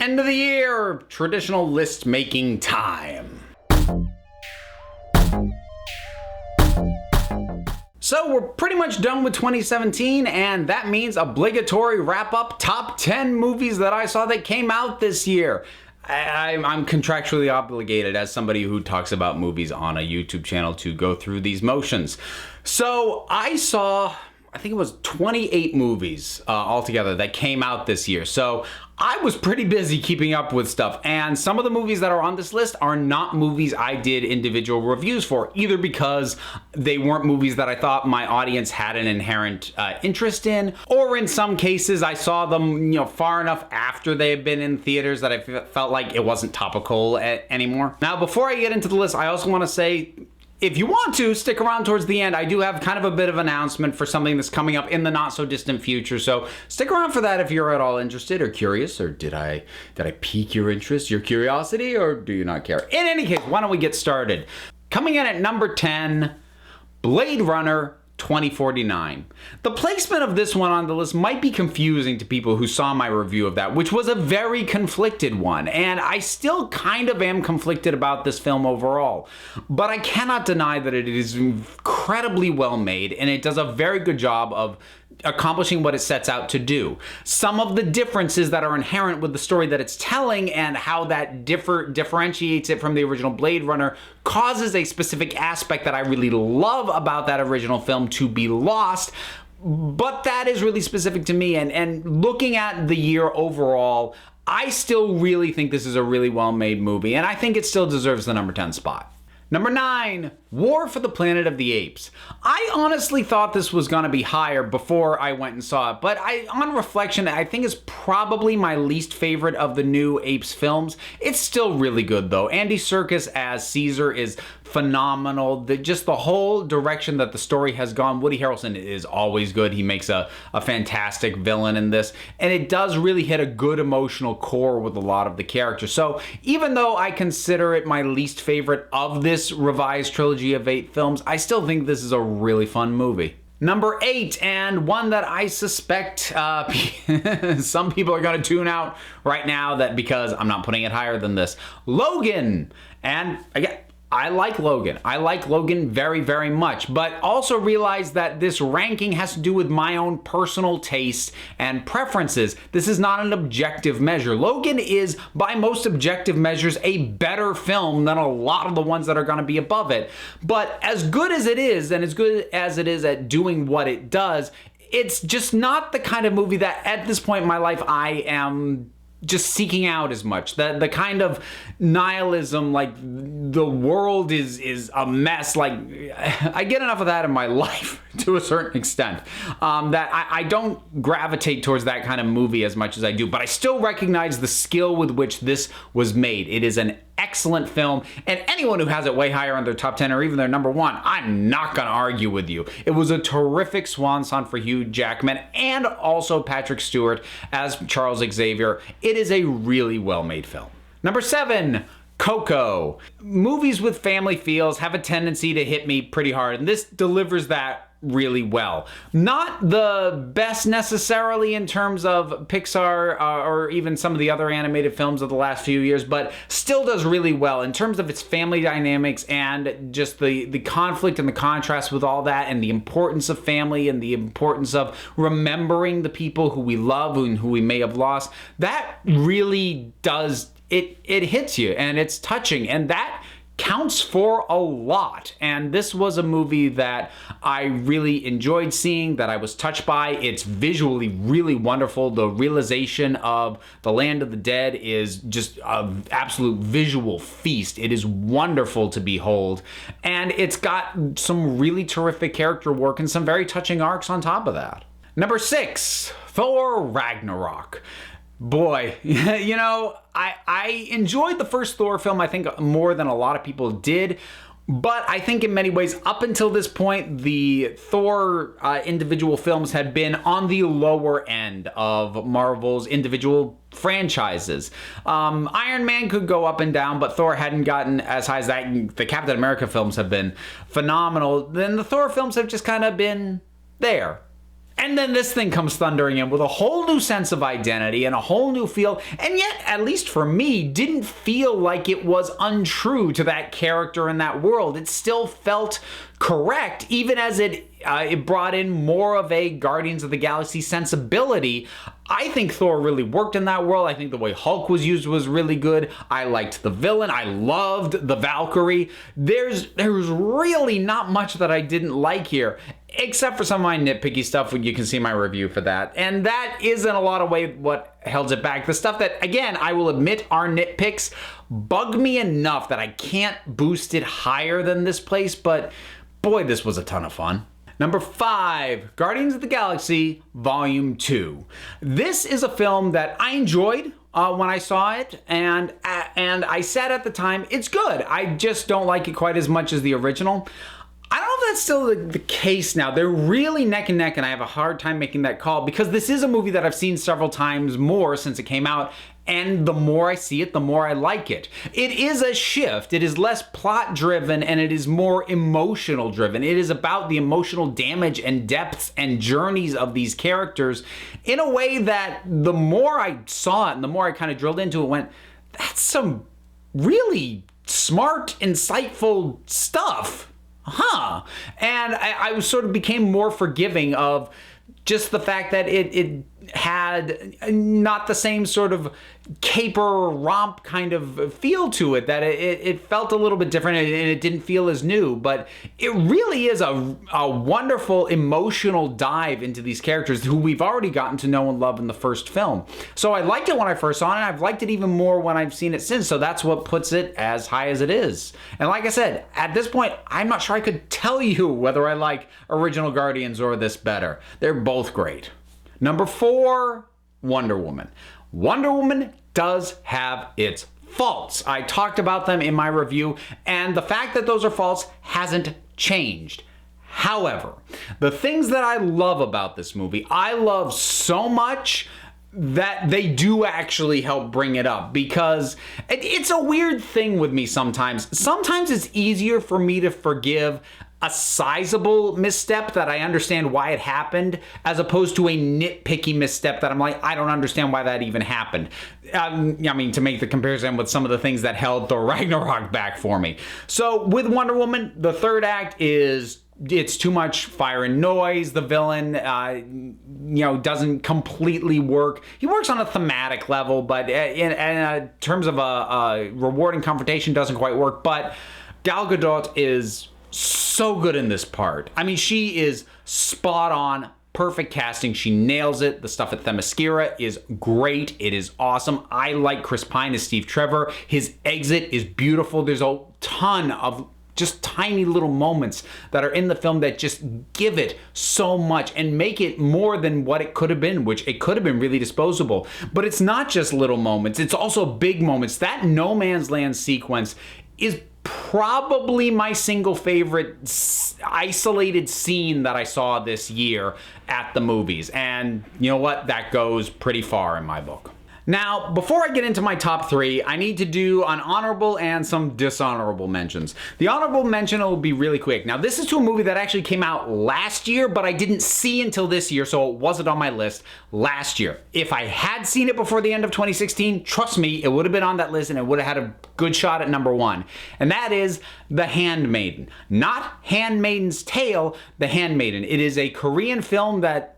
End of the year, traditional list making time. So we're pretty much done with 2017, and that means obligatory wrap-up top 10 movies that I saw that came out this year. I'm contractually obligated as somebody who talks about movies on a YouTube channel to go through these motions. So I saw, I think it was 28 movies altogether that came out this year. So I was pretty busy keeping up with stuff, and some of the movies that are on this list are not movies I did individual reviews for, either because they weren't movies that I thought my audience had an inherent interest in, or in some cases I saw them, far enough after they had been in theaters that I felt like it wasn't topical anymore. Now, before I get into the list, I also want to say, if you want to, stick around towards the end. I do have kind of a bit of an announcement for something that's coming up in the not so distant future, so stick around for that if you're at all interested or curious, or did I pique your interest, your curiosity, or do you not care? In any case, why don't we get started? Coming in at number 10, Blade Runner 2049. The placement of this one on the list might be confusing to people who saw my review of that, which was a very conflicted one, and I still kind of am conflicted about this film overall. But I cannot deny that it is incredibly well made, and it does a very good job of accomplishing what it sets out to do. Some of the differences that are inherent with the story that it's telling and how that differentiates it from the original Blade Runner causes a specific aspect that I really love about that original film to be lost. But that is really specific to me, and looking at the year overall, I still really think this is a really well-made movie, and I think it still deserves the number 10 spot. Number 9, War for the Planet of the Apes. I honestly thought this was going to be higher before I went and saw it, but on reflection, I think it's probably my least favorite of the new Apes films. It's still really good though. Andy Serkis as Caesar is phenomenal. Just the whole direction that the story has gone. Woody Harrelson is always good. He makes a fantastic villain in this, and it does really hit a good emotional core with a lot of the characters. So even though I consider it my least favorite of this revised trilogy of 8 films, I still think this is a really fun movie. Number 8, and one that I suspect some people are going to tune out right now that because I'm not putting it higher than this, Logan. And again, I like Logan. I like Logan very, very much, but also realize that this ranking has to do with my own personal taste and preferences. This is not an objective measure. Logan is, by most objective measures, a better film than a lot of the ones that are going to be above it. But as good as it is, and as good as it is at doing what it does, it's just not the kind of movie that at this point in my life I am just seeking out as much. The kind of nihilism, like the world is a mess, like I get enough of that in my life to a certain extent, that I don't gravitate towards that kind of movie as much as I do, but I still recognize the skill with which this was made. It is an excellent film, and anyone who has it way higher on their top 10 or even their number 1, I'm not gonna argue with you. It was a terrific swan song for Hugh Jackman and also Patrick Stewart as Charles Xavier. It is a really well-made film. Number 7, Coco. Movies with family feels have a tendency to hit me pretty hard, and this delivers that really well. Not the best necessarily in terms of Pixar or even some of the other animated films of the last few years, but still does really well in terms of its family dynamics and just the conflict and the contrast with all that, and the importance of family and the importance of remembering the people who we love and who we may have lost. That really does, it hits you, and it's touching, and that counts for a lot. And this was a movie that I really enjoyed seeing, that I was touched by. It's visually really wonderful. The realization of the land of the dead is just an absolute visual feast. It is wonderful to behold. And it's got some really terrific character work and some very touching arcs on top of that. Number 6, Thor Ragnarok. Boy, I enjoyed the first Thor film, I think, more than a lot of people did. But I think in many ways, up until this point, the Thor individual films had been on the lower end of Marvel's individual franchises. Iron Man could go up and down, but Thor hadn't gotten as high as that. The Captain America films have been phenomenal. Then the Thor films have just kind of been there. And then this thing comes thundering in with a whole new sense of identity and a whole new feel, and yet, at least for me, didn't feel like it was untrue to that character in that world. It still felt correct, even as it brought in more of a Guardians of the Galaxy sensibility. I think Thor really worked in that world. I think the way Hulk was used was really good. I liked the villain. I loved the Valkyrie. There's really not much that I didn't like here, except for some of my nitpicky stuff. You can see my review for that. And that is in a lot of ways what held it back. The stuff that, again, I will admit are nitpicks bug me enough that I can't boost it higher than this place, but boy, this was a ton of fun. Number 5, Guardians of the Galaxy Volume 2. This is a film that I enjoyed when I saw it, and I said at the time, it's good. I just don't like it quite as much as the original. I don't know if that's still the case now. They're really neck and neck, and I have a hard time making that call because this is a movie that I've seen several times more since it came out, and the more I see it, the more I like it. It is a shift. It is less plot-driven, and it is more emotional-driven. It is about the emotional damage and depths and journeys of these characters in a way that the more I saw it and the more I kind of drilled into it, went, that's some really smart, insightful stuff. And I sort of became more forgiving of just the fact that it had not the same sort of caper romp kind of feel to it, that it felt a little bit different and it didn't feel as new, but it really is a wonderful emotional dive into these characters who we've already gotten to know and love in the first film. So I liked it when I first saw it, and I've liked it even more when I've seen it since, so that's what puts it as high as it is. And like I said, at this point, I'm not sure I could tell you whether I like original Guardians or this better. They're both great. Number 4, Wonder Woman. Wonder Woman does have its faults. I talked about them in my review, and the fact that those are faults hasn't changed. However, the things that I love about this movie, I love so much that they do actually help bring it up, because it's a weird thing with me sometimes. Sometimes it's easier for me to forgive a sizable misstep that I understand why it happened, as opposed to a nitpicky misstep that I'm like, I don't understand why that even happened. I mean, to make the comparison with some of the things that held Thor Ragnarok back for me. So with Wonder Woman, the third act it's too much fire and noise. The villain, doesn't completely work. He works on a thematic level, but in terms of a rewarding confrontation, doesn't quite work. But Gal Gadot is so good in this part. I mean, she is spot on, perfect casting. She nails it. The stuff at Themyscira is great. It is awesome. I like Chris Pine as Steve Trevor. His exit is beautiful. There's a ton of just tiny little moments that are in the film that just give it so much and make it more than what it could have been, which it could have been really disposable. But it's not just little moments, it's also big moments. That No Man's Land sequence is probably my single favorite isolated scene that I saw this year at the movies. And you know what? That goes pretty far in my book. Now, before I get into my top 3, I need to do an honorable and some dishonorable mentions. The honorable mention will be really quick. Now, this is to a movie that actually came out last year, but I didn't see until this year, so it wasn't on my list last year. If I had seen it before the end of 2016, trust me, it would have been on that list and it would have had a good shot at number 1. And that is The Handmaiden. Not Handmaiden's Tale, The Handmaiden. It is a Korean film that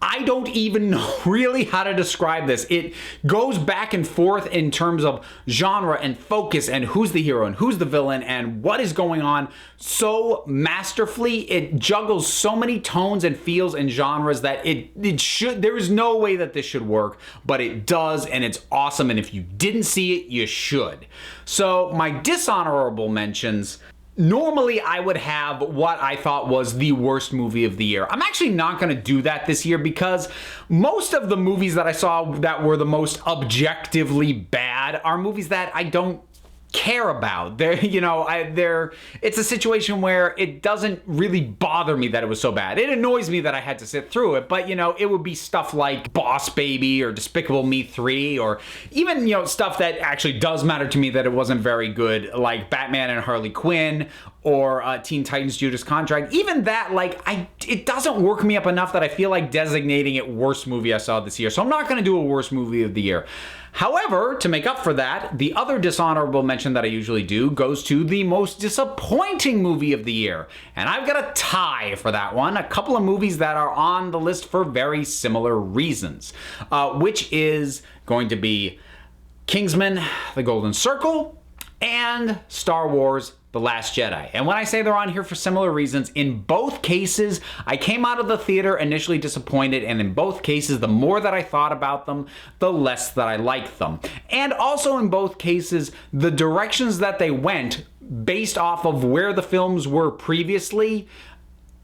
I don't even know really how to describe this. It goes back and forth in terms of genre and focus and who's the hero and who's the villain and what is going on so masterfully. It juggles so many tones and feels and genres that there is no way that this should work, but it does, and it's awesome. And if you didn't see it, you should. So my dishonorable mentions, normally I would have what I thought was the worst movie of the year. I'm actually not going to do that this year because most of the movies that I saw that were the most objectively bad are movies that I don't care about. It's a situation where it doesn't really bother me that it was so bad. It annoys me that I had to sit through it, but it would be stuff like Boss Baby or Despicable Me 3, or even stuff that actually does matter to me that it wasn't very good, like Batman and Harley Quinn, or Teen Titans Judas Contract. Even that, it doesn't work me up enough that I feel like designating it worst movie I saw this year. So I'm not going to do a worst movie of the year. However, to make up for that, the other dishonorable mention that I usually do goes to the most disappointing movie of the year. And I've got a tie for that one. A couple of movies that are on the list for very similar reasons, which is going to be Kingsman: The Golden Circle and Star Wars: The Last Jedi. And when I say they're on here for similar reasons, in both cases, I came out of the theater initially disappointed, and in both cases, the more that I thought about them, the less that I liked them. And also in both cases, the directions that they went, based off of where the films were previously,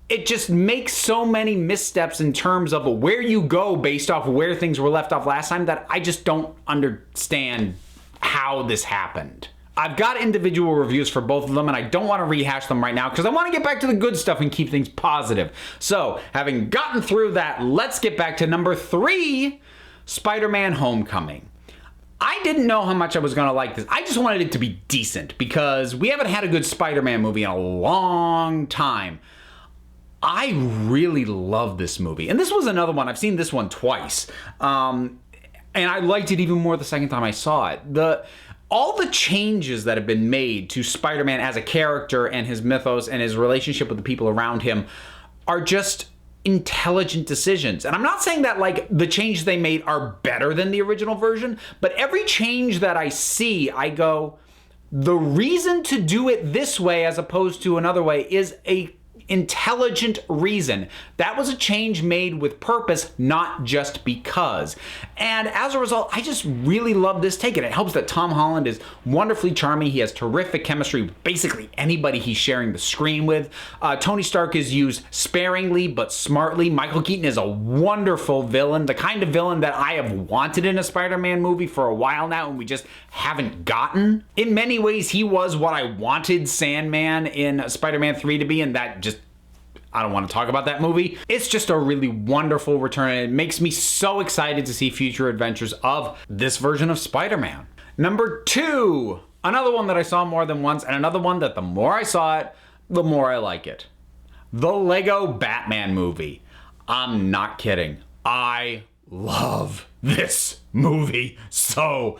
it just makes so many missteps in terms of where you go based off where things were left off last time that I just don't understand how this happened. I've got individual reviews for both of them, and I don't want to rehash them right now because I want to get back to the good stuff and keep things positive. So, having gotten through that, let's get back to number 3, SpiderMan Homecoming. I didn't know how much I was going to like this. I just wanted it to be decent because we haven't had a good Spider-Man movie in a long time. I really love this movie. And this was another one. I've seen this one twice. And I liked it even more the second time I saw it. All the changes that have been made to Spider-Man as a character and his mythos and his relationship with the people around him are just intelligent decisions. And I'm not saying that the changes they made are better than the original version, but every change that I see, I go, the reason to do it this way as opposed to another way is a intelligent reason. That was a change made with purpose, not just because. And as a result, I just really love this take. And it helps that Tom Holland is wonderfully charming. He has terrific chemistry with basically anybody he's sharing the screen with. Tony Stark is used sparingly but smartly. Michael Keaton is a wonderful villain, the kind of villain that I have wanted in a Spider-Man movie for a while now and we just haven't gotten. In many ways, he was what I wanted Sandman in Spider-Man 3 to be, and that just I don't want to talk about that movie. It's just a really wonderful return, and it makes me so excited to see future adventures of this version of Spider-Man. Number 2, another one that I saw more than once, and another one that the more I saw it, the more I like it. The Lego Batman movie. I'm not kidding. I love this movie so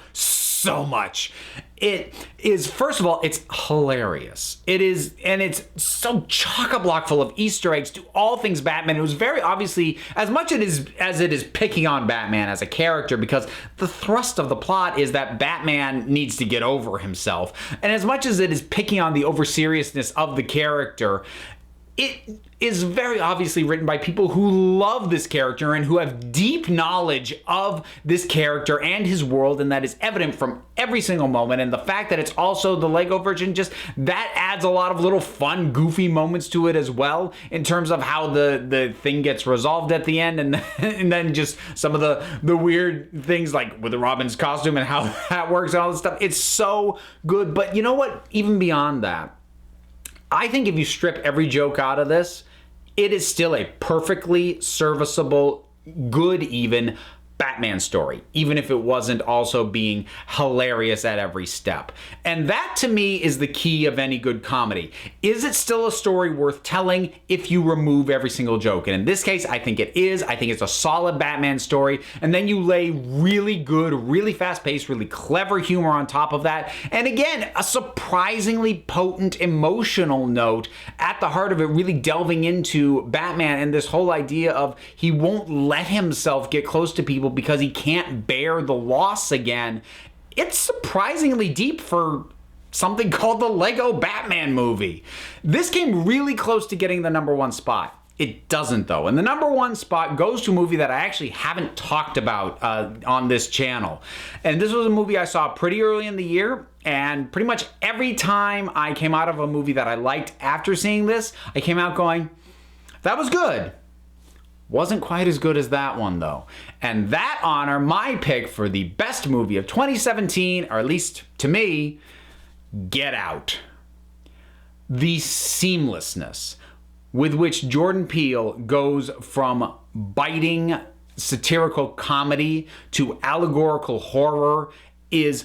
much. It is, first of all, it's hilarious. It is, and it's so chock-a-block full of Easter eggs to all things Batman. It was very obviously, as much as it is picking on Batman as a character, because the thrust of the plot is that Batman needs to get over himself. And as much as it is picking on the over-seriousness of the character, it is very obviously written by people who love this character and who have deep knowledge of this character and his world, and that is evident from every single moment. And the fact that it's also the Lego version, just that adds a lot of little fun, goofy moments to it as well, in terms of how the thing gets resolved at the end, and then just some of the weird things like with the Robin's costume and how that works and all this stuff. It's so good. But you know what? Even beyond that, I think if you strip every joke out of this, it is still a perfectly serviceable, good even Batman story, even if it wasn't also being hilarious at every step. And that to me is the key of any good comedy. Is it still a story worth telling if you remove every single joke? And in this case, I think it is. I think it's a solid Batman story. And then you lay really good, really fast-paced, really clever humor on top of that. And again, a surprisingly potent emotional note at the heart of it, really delving into Batman and this whole idea of he won't let himself get close to people because he can't bear the loss again. It's surprisingly deep for something called the Lego Batman movie. This came really close to getting the number 1 spot. It doesn't though. And the number 1 spot goes to a movie that I actually haven't talked about on this channel. And this was a movie I saw pretty early in the year. And pretty much every time I came out of a movie that I liked after seeing this, I came out going, that was good. Wasn't quite as good as that one though. And that honor, my pick for the best movie of 2017, or at least to me, Get Out. The seamlessness with which Jordan Peele goes from biting satirical comedy to allegorical horror is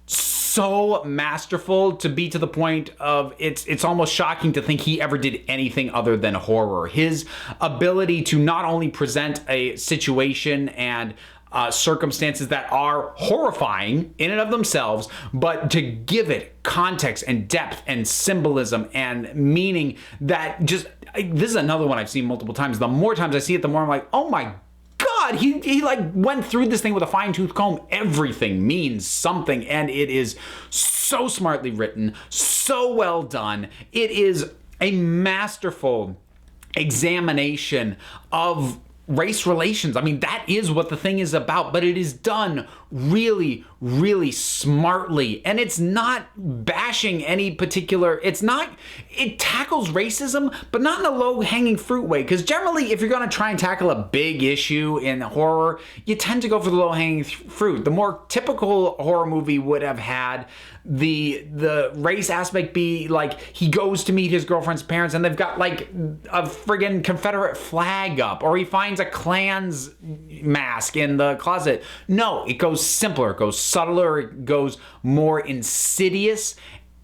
so masterful, to be to the point of it's almost shocking to think he ever did anything other than horror. His ability to not only present a situation and circumstances that are horrifying in and of themselves, but to give it context and depth and symbolism and meaning that just, this is another one I've seen multiple times. The more times I see it, the more I'm like, oh my God, he like went through this thing with a fine-tooth comb. Everything means something, and it is so smartly written, so well done. It is a masterful examination of race relations. I mean, that is what the thing is about, but it is done really, really smartly. And it's not bashing any particular, it tackles racism, but not in a low-hanging fruit way. Because generally, if you're going to try and tackle a big issue in horror, you tend to go for the low-hanging fruit. The more typical horror movie would have had the race aspect be like, he goes to meet his girlfriend's parents and they've got like a friggin' Confederate flag up, or he finds a Klan's mask in the closet. No, it goes simpler, it goes subtler, it goes more insidious,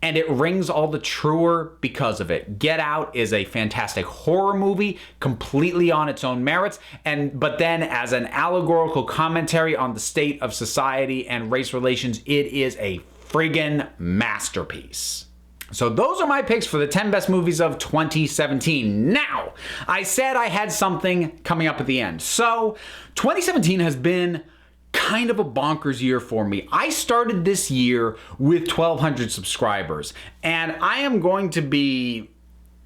and it rings all the truer because of it. Get Out is a fantastic horror movie, completely on its own merits, but then as an allegorical commentary on the state of society and race relations, it is a friggin' masterpiece. So those are my picks for the 10 best movies of 2017. Now, I said I had something coming up at the end. So 2017 has been kind of a bonkers year for me. I started this year with 1,200 subscribers, and I am going to be,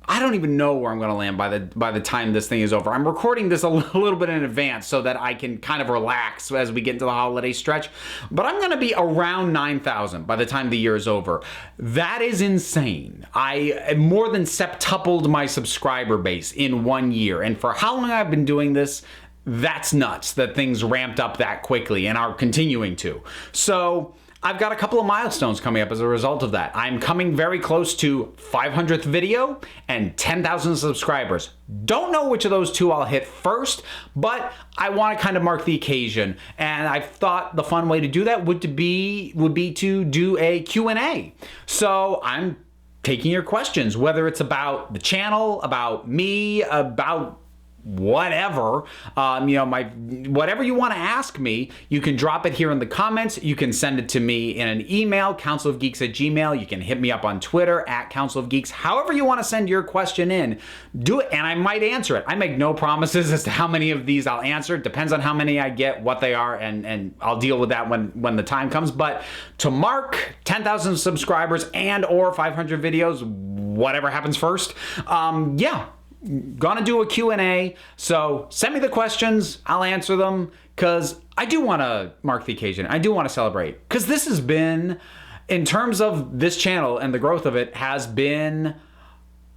I don't even know where I'm going to land by the time this thing is over. I'm recording this a little bit in advance so that I can kind of relax as we get into the holiday stretch. But I'm going to be around 9,000 by the time the year is over. That is insane. I more than septupled my subscriber base in 1 year. And for how long I've been doing this, that's nuts that things ramped up that quickly and are continuing to. So I've got a couple of milestones coming up as a result of that. I'm coming very close to 500th video and 10,000 subscribers. Don't know which of those two I'll hit first, but I want to kind of mark the occasion. And I thought the fun way to do that would be to do a Q&A. So I'm taking your questions, whether it's about the channel, about me, about whatever, whatever you want to ask me, you can drop it here in the comments. You can send it to me in an email, councilofgeeks@gmail.com. You can hit me up on Twitter @councilofgeeks. However you want to send your question in, do it, and I might answer it. I make no promises as to how many of these I'll answer. It depends on how many I get, what they are, and I'll deal with that when the time comes. But to mark 10,000 subscribers and or 500 videos, whatever happens first, gonna do a Q&A, so send me the questions, I'll answer them, because I do want to mark the occasion. I do want to celebrate, because this has been, in terms of this channel and the growth of it, has been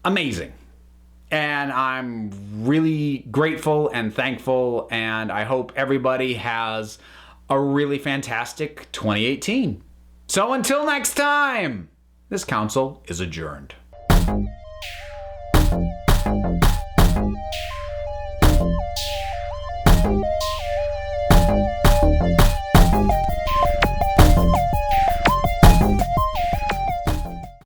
amazing. And I'm really grateful and thankful, and I hope everybody has a really fantastic 2018. So until next time, this council is adjourned.